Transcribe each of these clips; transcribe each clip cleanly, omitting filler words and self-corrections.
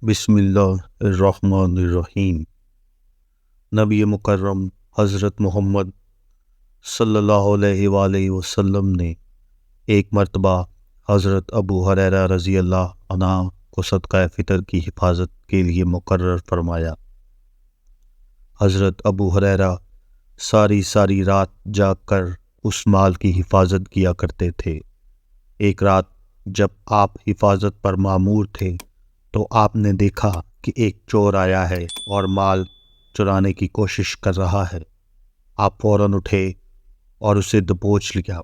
بسم اللہ الرحمن الرحیم۔ نبی مکرم حضرت محمد صلی اللہ علیہ وآلہ وسلم نے ایک مرتبہ حضرت ابو ہریرہ رضی اللہ عنہ کو صدقہ فطر کی حفاظت کے لیے مقرر فرمایا۔ حضرت ابو ہریرہ ساری رات جاگ کر اس مال کی حفاظت کیا کرتے تھے۔ ایک رات جب آپ حفاظت پر مامور تھے تو آپ نے دیکھا کہ ایک چور آیا ہے اور مال چرانے کی کوشش کر رہا ہے۔ آپ فوراً اٹھے اور اسے دبوچ لیا۔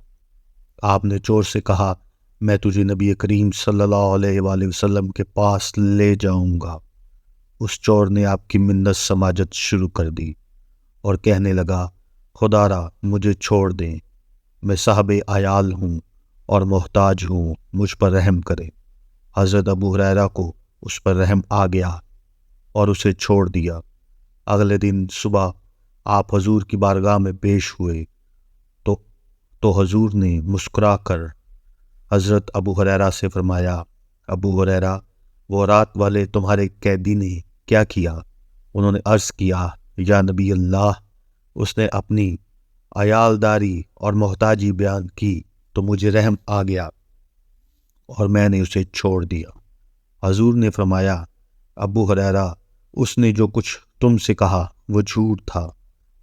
آپ نے چور سے کہا، میں تجھے نبی کریم صلی اللہ علیہ وآلہ وسلم کے پاس لے جاؤں گا۔ اس چور نے آپ کی منت سماجت شروع کر دی اور کہنے لگا، خدا را مجھے چھوڑ دیں، میں صاحب عیال ہوں اور محتاج ہوں، مجھ پر رحم کریں۔ حضرت ابو ہریرہ کو اس پر رحم آ گیا اور اسے چھوڑ دیا۔ اگلے دن صبح آپ حضور کی بارگاہ میں پیش ہوئے تو حضور نے مسکرا کر حضرت ابو ہریرہ سے فرمایا، ابو ہریرہ، وہ رات والے تمہارے قیدی نے کیا کیا؟ انہوں نے عرض کیا، یا نبی اللہ، اس نے اپنی عیالداری اور محتاجی بیان کی تو مجھے رحم آ گیا اور میں نے اسے چھوڑ دیا۔ حضور نے فرمایا، ابو ہریرہ، اس نے جو کچھ تم سے کہا وہ جھوٹ تھا،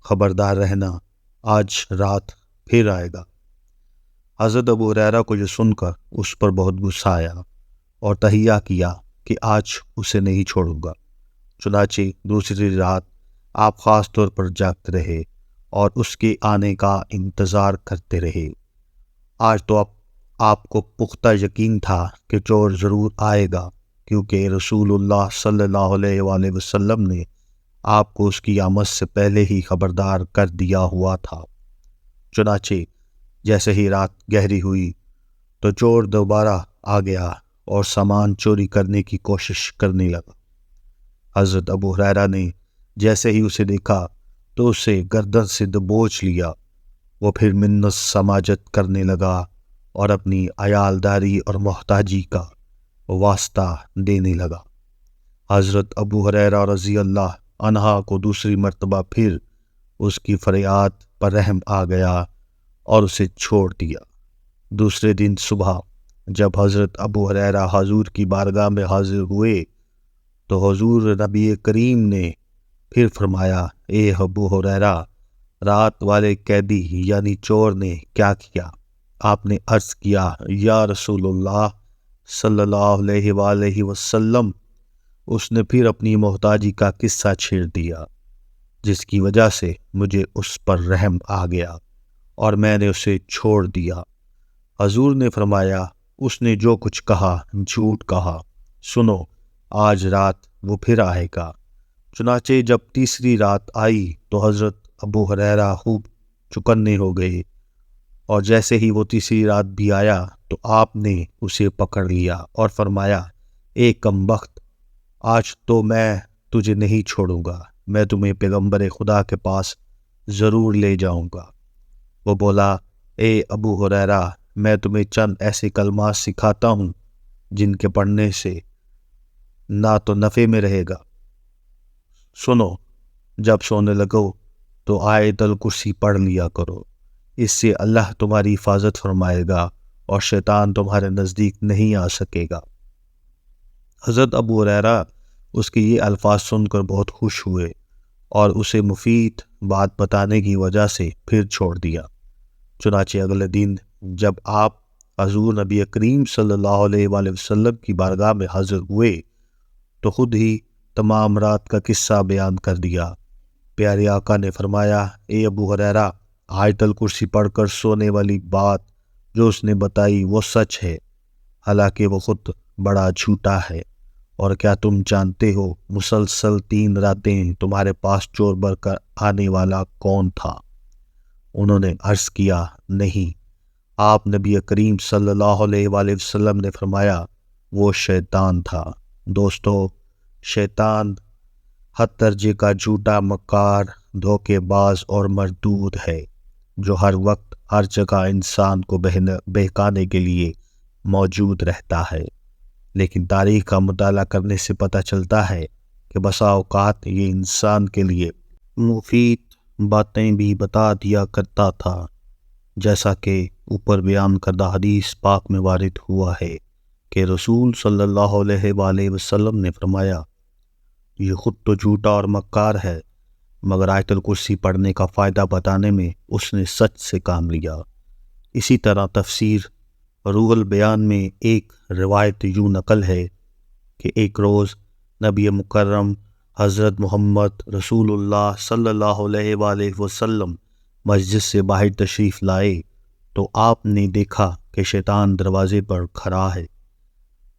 خبردار رہنا، آج رات پھر آئے گا۔ حضرت ابو ہریرہ کو یہ سن کر اس پر بہت غصہ آیا اور تہیہ کیا کہ آج اسے نہیں چھوڑوں گا۔ چنانچہ دوسری رات آپ خاص طور پر جاگتے رہے اور اس کے آنے کا انتظار کرتے رہے۔ آج تو آپ کو پختہ یقین تھا کہ چور ضرور آئے گا، کیونکہ رسول اللہ صلی اللہ علیہ وآلہ وسلم نے آپ کو اس کی آمد سے پہلے ہی خبردار کر دیا ہوا تھا۔ چنانچہ جیسے ہی رات گہری ہوئی تو چور دوبارہ آ گیا اور سامان چوری کرنے کی کوشش کرنے لگا۔ حضرت ابو ہریرہ نے جیسے ہی اسے دیکھا تو اسے گردن سے دبوچ لیا۔ وہ پھر منت سماجت کرنے لگا اور اپنی عیالداری اور محتاجی کا واسطہ دینے لگا۔ حضرت ابو ہریرہ رضی اللہ عنہ کو دوسری مرتبہ پھر اس کی فریاد پر رحم آ گیا اور اسے چھوڑ دیا۔ دوسرے دن صبح جب حضرت ابو ہریرہ حضور کی بارگاہ میں حاضر ہوئے تو حضور نبی کریم نے پھر فرمایا، اے ابو ہریرہ، رات والے قیدی یعنی چور نے کیا کیا؟ آپ نے عرض کیا، یا رسول اللہ صلی اللہ علیہ وآلہ وسلم، اس نے پھر اپنی محتاجی کا قصہ چھیڑ دیا، جس کی وجہ سے مجھے اس پر رحم آ گیا اور میں نے اسے چھوڑ دیا۔ حضور نے فرمایا، اس نے جو کچھ کہا جھوٹ کہا، سنو، آج رات وہ پھر آئے گا۔ چنانچہ جب تیسری رات آئی تو حضرت ابو ہریرہ خوب چکنے ہو گئے، اور جیسے ہی وہ تیسری رات بھی آیا تو آپ نے اسے پکڑ لیا اور فرمایا، اے کمبخت، آج تو میں تجھے نہیں چھوڑوں گا، میں تمہیں پیغمبر خدا کے پاس ضرور لے جاؤں گا۔ وہ بولا، اے ابو ہریرہ، میں تمہیں چند ایسے کلمات سکھاتا ہوں جن کے پڑھنے سے نہ تو نفع میں رہے گا۔ سنو، جب سونے لگو تو آیت الکرسی پڑھ لیا کرو، اس سے اللہ تمہاری حفاظت فرمائے گا اور شیطان تمہارے نزدیک نہیں آ سکے گا۔ حضرت ابو ہریرہ اس کے یہ الفاظ سن کر بہت خوش ہوئے اور اسے مفید بات بتانے کی وجہ سے پھر چھوڑ دیا۔ چنانچہ اگلے دن جب آپ حضور نبی کریم صلی اللہ علیہ وآلہ وسلم کی بارگاہ میں حاضر ہوئے تو خود ہی تمام رات کا قصہ بیان کر دیا۔ پیارے آقا نے فرمایا، اے ابو ہریرہ، آیت الکرسی پڑھ کر سونے والی بات جو اس نے بتائی وہ سچ ہے، حالانکہ وہ خود بڑا جھوٹا ہے۔ اور کیا تم جانتے ہو مسلسل 3 راتیں تمہارے پاس چور بن کر آنے والا کون تھا؟ انہوں نے عرض کیا، نہیں۔ آپ نبی کریم صلی اللہ علیہ وآلہ وسلم نے فرمایا، وہ شیطان تھا۔ دوستو، شیطان حد درجے کا جھوٹا، مکار، دھوکے باز اور مردود ہے، جو ہر وقت ہر جگہ انسان کو بہکانے کے لیے موجود رہتا ہے۔ لیکن تاریخ کا مطالعہ کرنے سے پتہ چلتا ہے کہ بسا اوقات یہ انسان کے لیے مفید باتیں بھی بتا دیا کرتا تھا، جیسا کہ اوپر بیان کردہ حدیث پاک میں وارد ہوا ہے کہ رسول صلی اللہ علیہ وآلہ وسلم نے فرمایا، یہ خود تو جھوٹا اور مکار ہے، مگر آیت الکرسی پڑھنے کا فائدہ بتانے میں اس نے سچ سے کام لیا۔ اسی طرح تفسیر روح البیان میں ایک روایت یوں نقل ہے کہ ایک روز نبی مکرم حضرت محمد رسول اللہ صلی اللہ علیہ وآلہ وسلم مسجد سے باہر تشریف لائے تو آپ نے دیکھا کہ شیطان دروازے پر کھڑا ہے۔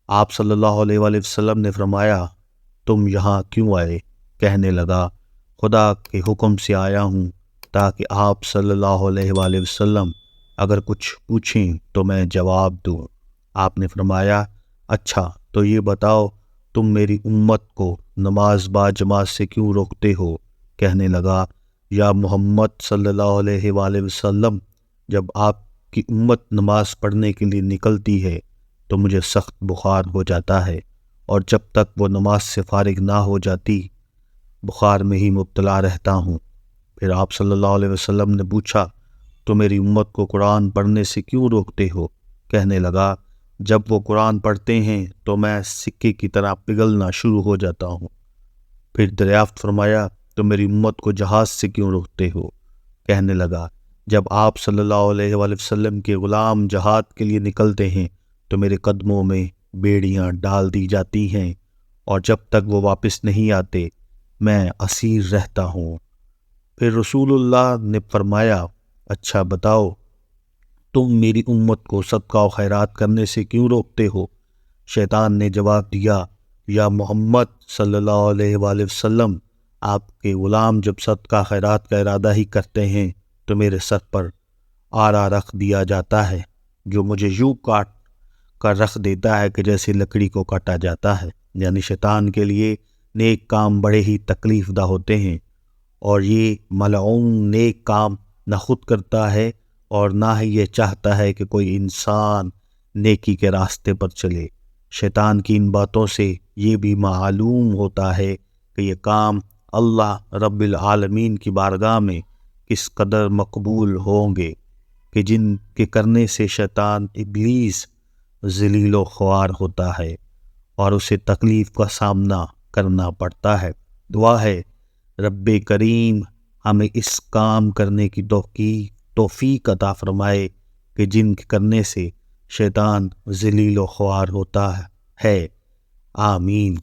آپ صلی اللہ علیہ وآلہ وسلم نے فرمایا، تم یہاں کیوں آئے؟ کہنے لگا، خدا کے حکم سے آیا ہوں تاکہ آپ صلی اللہ علیہ وآلہ وسلم اگر کچھ پوچھیں تو میں جواب دوں۔ آپ نے فرمایا، اچھا تو یہ بتاؤ تم میری امت کو نماز با جماعت سے کیوں روکتے ہو؟ کہنے لگا، یا محمد صلی اللہ علیہ وآلہ وسلم، جب آپ کی امت نماز پڑھنے کے لیے نکلتی ہے تو مجھے سخت بخار ہو جاتا ہے، اور جب تک وہ نماز سے فارغ نہ ہو جاتی بخار میں ہی مبتلا رہتا ہوں۔ پھر آپ صلی اللہ علیہ وسلم نے پوچھا، تو میری امت کو قرآن پڑھنے سے کیوں روکتے ہو؟ کہنے لگا، جب وہ قرآن پڑھتے ہیں تو میں سکے کی طرح پگھلنا شروع ہو جاتا ہوں۔ پھر دریافت فرمایا، تو میری امت کو جہاد سے کیوں روکتے ہو؟ کہنے لگا، جب آپ صلی اللہ علیہ وآلہ وسلم کے غلام جہاد کے لیے نکلتے ہیں تو میرے قدموں میں بیڑیاں ڈال دی جاتی ہیں، اور جب تک وہ واپس نہیں آتے میں اسیر رہتا ہوں۔ پھر رسول اللہ نے فرمایا، اچھا بتاؤ تم میری امت کو صدقہ و خیرات کرنے سے کیوں روکتے ہو؟ شیطان نے جواب دیا، یا محمد صلی اللہ علیہ وآلہ وسلم، آپ کے غلام جب صدقہ خیرات کا ارادہ ہی کرتے ہیں تو میرے سر پر آرا رکھ دیا جاتا ہے، جو مجھے یوں کاٹ کر رکھ دیتا ہے کہ جیسے لکڑی کو کاٹا جاتا ہے۔ یعنی شیطان کے لیے نیک کام بڑے ہی تکلیف دہ ہوتے ہیں، اور یہ ملعون نیک کام نہ خود کرتا ہے اور نہ ہی یہ چاہتا ہے کہ کوئی انسان نیکی کے راستے پر چلے۔ شیطان کی ان باتوں سے یہ بھی معلوم ہوتا ہے کہ یہ کام اللہ رب العالمین کی بارگاہ میں کس قدر مقبول ہوں گے کہ جن کے کرنے سے شیطان ابلیس ذلیل و خوار ہوتا ہے اور اسے تکلیف کا سامنا کرنا پڑتا ہے۔ دعا ہے رب کریم ہمیں اس کام کرنے کی توفیق عطا فرمائے کہ جن کے کرنے سے شیطان ذلیل و خوار ہوتا ہے۔ آمین۔